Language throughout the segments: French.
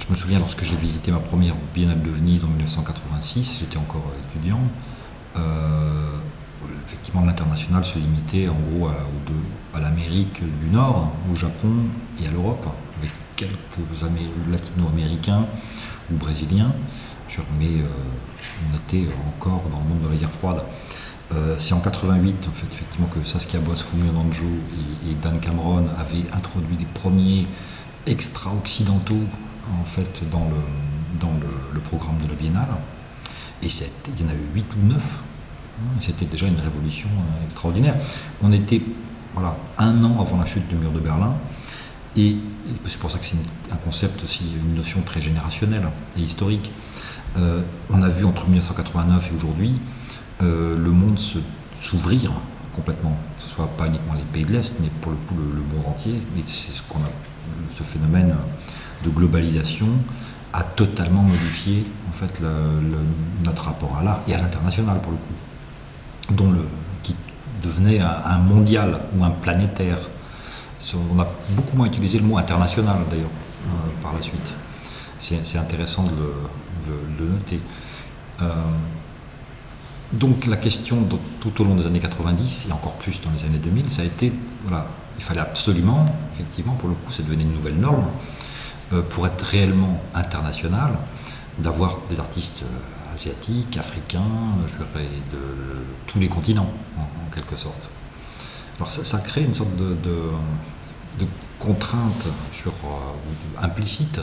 Je me souviens lorsque j'ai visité ma première biennale de Venise en 1986, j'étais encore étudiant. Effectivement, l'international se limitait en gros à l'Amérique du Nord, au Japon et à l'Europe, avec quelques latino-américains ou brésiliens. Mais on était encore dans le monde de la guerre froide. C'est en 88 en fait, effectivement, que Saskia Boss, Fumio Danjo et Dan Cameron avaient introduit les premiers extra-occidentaux en fait, dans le programme de la Biennale. Et il y en a eu 8 ou 9. C'était déjà une révolution extraordinaire. On était un an avant la chute du mur de Berlin. Et c'est pour ça que c'est un concept aussi, une notion très générationnelle et historique. On a vu entre 1989 et aujourd'hui le monde s'ouvrir complètement, que ce soit pas uniquement les pays de l'Est, mais pour le coup le monde entier. Et c'est ce phénomène de globalisation a totalement modifié en fait notre rapport à l'art et à l'international pour le coup, qui devenait un mondial ou un planétaire. On a beaucoup moins utilisé le mot international d'ailleurs par la suite. C'est intéressant de le noter. Donc la question tout au long des années 90 et encore plus dans les années 2000, ça a été, il fallait absolument, effectivement, pour le coup, ça devenait une nouvelle norme, pour être réellement international, d'avoir des artistes asiatiques, africains, je dirais, de tous les continents, en quelque sorte. Alors ça crée une sorte de contrainte implicite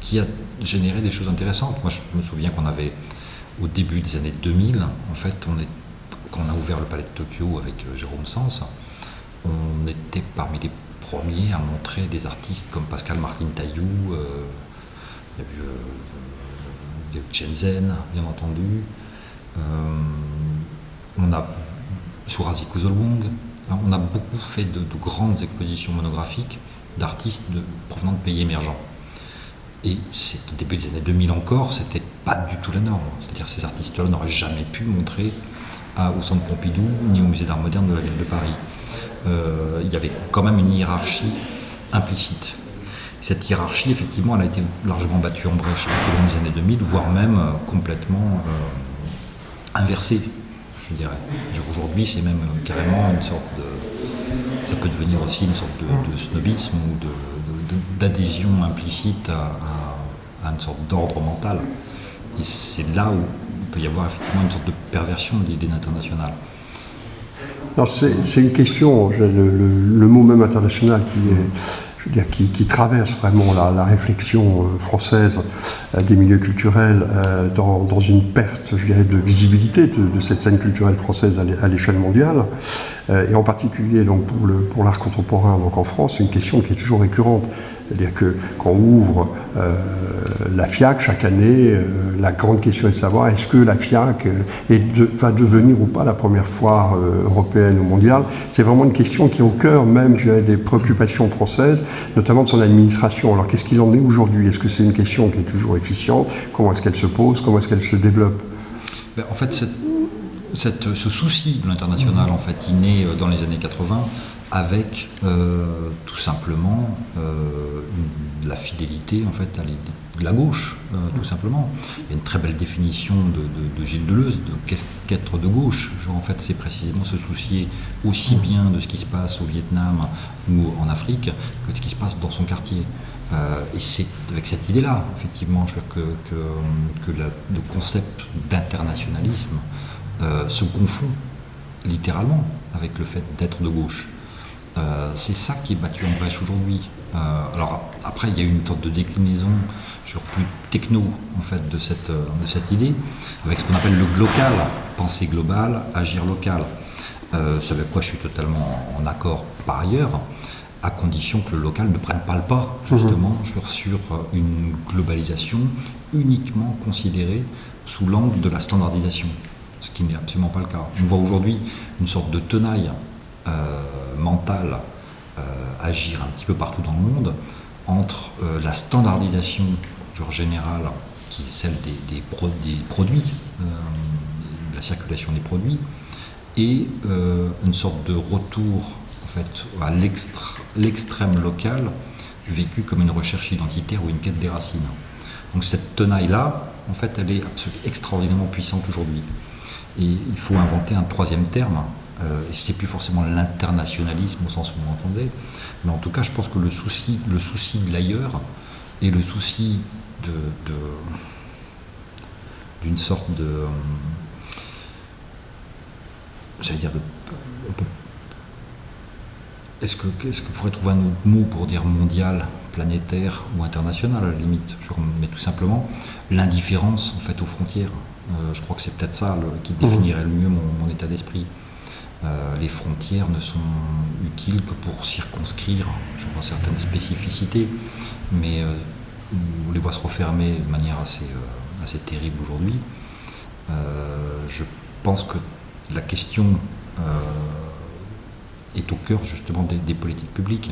qui a généré des choses intéressantes. Moi, je me souviens qu'on avait, au début des années 2000, en fait, quand on a ouvert le Palais de Tokyo avec Jérôme Sens, on était parmi les premiers à montrer des artistes comme Pascal Martin Taillou, il y a eu Shenzhen, bien entendu, on a Surazi Kuzolwong, on a beaucoup fait de grandes expositions monographiques d'artistes provenant de pays émergents. Et c'est au début des années 2000 encore, c'était pas du tout la norme. C'est-à-dire que ces artistes-là n'auraient jamais pu montrer au Centre Pompidou ni au Musée d'Art Moderne de la ville de Paris. Il y avait quand même une hiérarchie implicite. Cette hiérarchie, effectivement, elle a été largement battue en brèche tout au long des années 2000, voire même complètement inversée, je dirais. Aujourd'hui, c'est même carrément une sorte de... Ça peut devenir aussi une sorte de snobisme ou d'adhésion implicite à une sorte d'ordre mental. Et c'est là où il peut y avoir effectivement une sorte de perversion de l'idée internationale. Alors c'est une question, le mot même international qui traverse vraiment la réflexion française des milieux culturels dans une perte, je dirais, de visibilité de cette scène culturelle française à l'échelle mondiale, et en particulier donc pour l'art contemporain donc en France, c'est une question qui est toujours récurrente. C'est-à-dire que quand on ouvre la FIAC chaque année, la grande question est de savoir est-ce que la FIAC va devenir ou pas la première foire européenne ou mondiale. C'est vraiment une question qui est au cœur même des préoccupations françaises, notamment de son administration. Alors qu'est-ce qu'il en est aujourd'hui? Est-ce que c'est une question qui est toujours efficiente? Comment est-ce qu'elle se pose? Comment est-ce qu'elle se développe? En fait, ce souci de l'international, en fait, il naît dans les années 80 avec tout simplement la fidélité en fait, de la gauche, tout simplement. Il y a une très belle définition de Gilles Deleuze de qu'est-ce qu'être de gauche. En fait, c'est précisément se soucier aussi bien de ce qui se passe au Vietnam ou en Afrique que de ce qui se passe dans son quartier. Et c'est avec cette idée-là, effectivement, que le concept d'internationalisme se confond littéralement avec le fait d'être de gauche. C'est ça qui est battu en brèche aujourd'hui. Alors après, il y a eu une sorte de déclinaison sur plus techno en fait de cette idée, avec ce qu'on appelle le glocal, penser global, agir local. Ce avec quoi je suis totalement en accord par ailleurs, à condition que le local ne prenne pas le pas justement sur une globalisation uniquement considérée sous l'angle de la standardisation, ce qui n'est absolument pas le cas. On voit aujourd'hui une sorte de tenaille mentale agir un petit peu partout dans le monde entre la standardisation générale qui est celle des produits, de la circulation des produits, et une sorte de retour en fait à l'extrême local vécu comme une recherche identitaire ou une quête des racines. Donc cette tenaille-là, en fait, elle est extraordinairement puissante aujourd'hui. Et il faut inventer un troisième terme, et c'est plus forcément l'internationalisme au sens où vous m'entendez, mais en tout cas, je pense que le souci de l'ailleurs et le souci d'une sorte de, j'allais dire, est-ce que vous pourrez trouver un autre mot pour dire mondial, planétaire ou international à la limite, mais tout simplement l'indifférence en fait aux frontières. Je crois que c'est peut-être ça qui définirait le mieux mon état d'esprit. Les frontières ne sont utiles que pour circonscrire, je crois, certaines spécificités, mais on les voit se refermer de manière assez terrible aujourd'hui. Je pense que la question est au cœur justement des politiques publiques,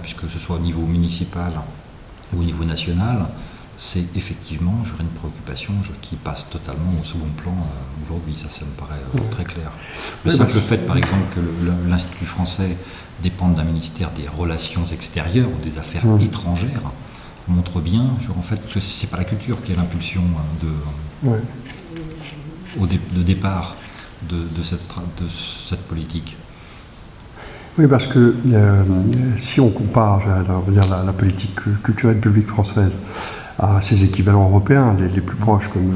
puisque ce soit au niveau municipal ou au niveau national, c'est effectivement une préoccupation qui passe totalement au second plan aujourd'hui, ça me paraît très clair. Le simple fait, par exemple, que l'Institut français dépende d'un ministère des Relations extérieures ou des Affaires étrangères montre bien, en fait, que c'est pas la culture qui est l'impulsion de départ de cette politique. Oui, parce que si on compare la politique culturelle publique française à ses équivalents européens, les plus proches, comme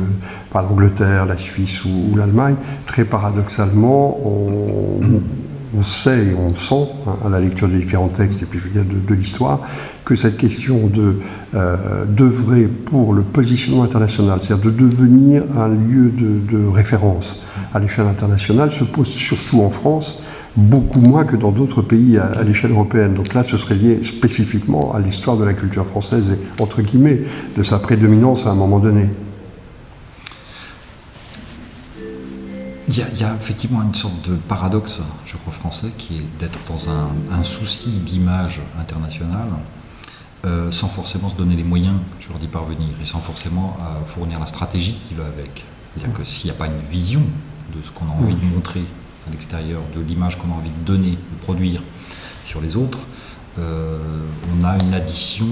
par l'Angleterre, la Suisse ou l'Allemagne, très paradoxalement, on sait et on sent, à la lecture des différents textes et puis de l'histoire, que cette question d'œuvrer pour le positionnement international, c'est-à-dire de devenir un lieu de référence à l'échelle internationale, se pose surtout en France, beaucoup moins que dans d'autres pays à l'échelle européenne. Donc là, ce serait lié spécifiquement à l'histoire de la culture française et, entre guillemets, de sa prédominance à un moment donné. Il y a effectivement une sorte de paradoxe, je crois, français, qui est d'être dans un souci d'image internationale, sans forcément se donner les moyens, d'y parvenir, et sans forcément fournir la stratégie qui va avec. C'est-à-dire que s'il n'y a pas une vision de ce qu'on a envie de montrer à l'extérieur, de l'image qu'on a envie de donner, de produire sur les autres, on a une addition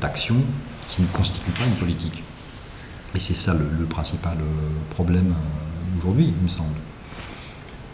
d'actions qui ne constitue pas une politique. Et c'est ça le principal problème aujourd'hui, il me semble.